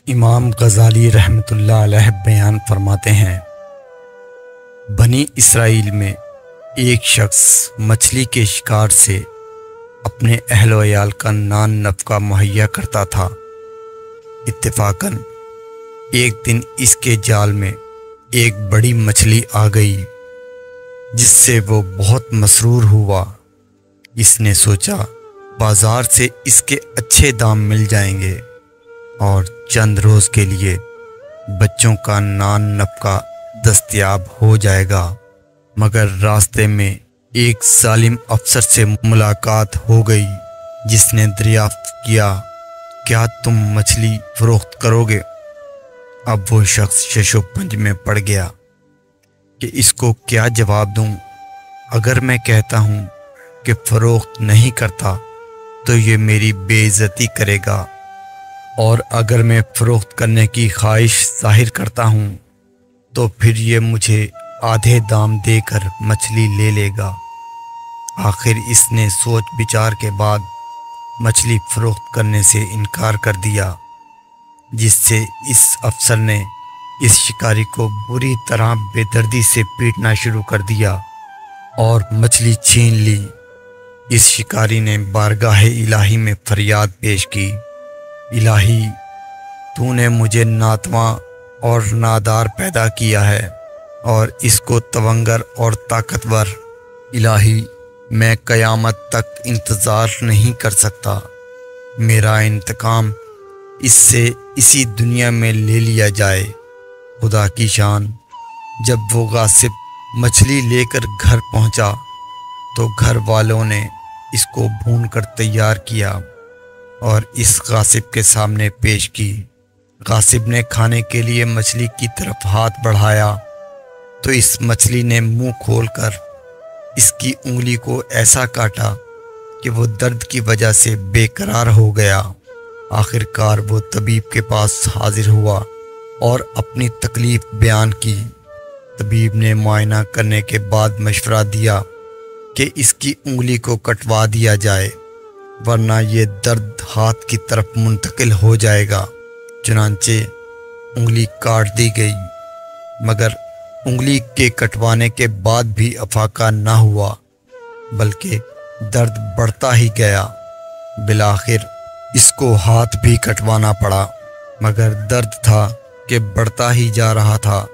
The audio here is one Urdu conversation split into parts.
امام غزالی رحمۃ اللہ علیہ بیان فرماتے ہیں، بنی اسرائیل میں ایک شخص مچھلی کے شکار سے اپنے اہل و عیال کا نان نفقہ مہیا کرتا تھا۔ اتفاقاً ایک دن اس کے جال میں ایک بڑی مچھلی آ گئی، جس سے وہ بہت مسرور ہوا۔ اس نے سوچا بازار سے اس کے اچھے دام مل جائیں گے اور چند روز کے لیے بچوں کا نان نفقہ دستیاب ہو جائے گا۔ مگر راستے میں ایک ظالم افسر سے ملاقات ہو گئی، جس نے دریافت کیا، کیا تم مچھلی فروخت کرو گے؟ اب وہ شخص شش و پنج میں پڑ گیا کہ اس کو کیا جواب دوں۔ اگر میں کہتا ہوں کہ فروخت نہیں کرتا تو یہ میری بے عزتی کرے گا، اور اگر میں فروخت کرنے کی خواہش ظاہر کرتا ہوں تو پھر یہ مجھے آدھے دام دے کر مچھلی لے لے گا۔ آخر اس نے سوچ بچار کے بعد مچھلی فروخت کرنے سے انکار کر دیا، جس سے اس افسر نے اس شکاری کو بری طرح بے دردی سے پیٹنا شروع کر دیا اور مچھلی چھین لی۔ اس شکاری نے بارگاہ الہی میں فریاد پیش کی، الہی، تو نے مجھے ناتواں اور نادار پیدا کیا ہے اور اس کو توانگر اور طاقتور۔ الہی، میں قیامت تک انتظار نہیں کر سکتا، میرا انتقام اس سے اسی دنیا میں لے لیا جائے۔ خدا کی شان، جب وہ غاصب مچھلی لے کر گھر پہنچا تو گھر والوں نے اس کو بھون کر تیار کیا اور اس غاصب کے سامنے پیش کی۔ غاصب نے کھانے کے لیے مچھلی کی طرف ہاتھ بڑھایا تو اس مچھلی نے منہ کھول کر اس کی انگلی کو ایسا کاٹا کہ وہ درد کی وجہ سے بے قرار ہو گیا۔ آخر کار وہ طبیب کے پاس حاضر ہوا اور اپنی تکلیف بیان کی۔ طبیب نے معائنہ کرنے کے بعد مشورہ دیا کہ اس کی انگلی کو کٹوا دیا جائے، ورنہ یہ درد ہاتھ کی طرف منتقل ہو جائے گا۔ چنانچہ انگلی کاٹ دی گئی، مگر انگلی کے کٹوانے کے بعد بھی افاقہ نہ ہوا، بلکہ درد بڑھتا ہی گیا۔ بالآخر اس کو ہاتھ بھی کٹوانا پڑا، مگر درد تھا کہ بڑھتا ہی جا رہا تھا۔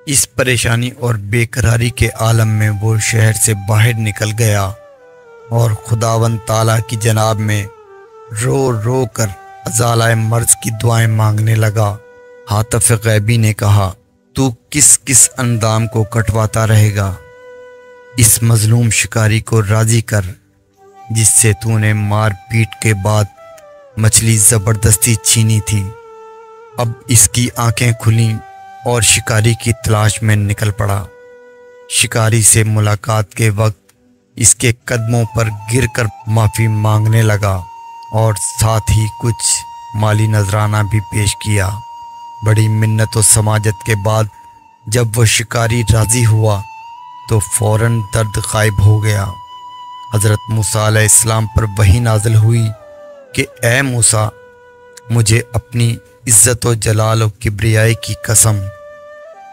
اس پریشانی اور بے قراری کے عالم میں وہ شہر سے باہر نکل گیا اور خداوند تعالیٰ کی جناب میں رو رو کر ازالہ مرض کی دعائیں مانگنے لگا۔ حاتف غیبی نے کہا، تو کس کس اندام کو کٹواتا رہے گا؟ اس مظلوم شکاری کو راضی کر جس سے تو نے مار پیٹ کے بعد مچھلی زبردستی چھینی تھی۔ اب اس کی آنکھیں کھلیں اور شکاری کی تلاش میں نکل پڑا۔ شکاری سے ملاقات کے وقت اس کے قدموں پر گر کر معافی مانگنے لگا اور ساتھ ہی کچھ مالی نذرانہ بھی پیش کیا۔ بڑی منت و سماجت کے بعد جب وہ شکاری راضی ہوا تو فوراً درد غائب ہو گیا۔ حضرت موسیٰ علیہ السلام پر وحی نازل ہوئی کہ اے موسیٰ، مجھے اپنی عزت و جلال و کبریائی کی قسم،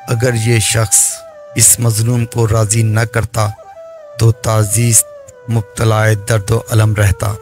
اگر یہ شخص اس مظلوم کو راضی نہ کرتا تو تازیست مبتلا درد و الم رہتا۔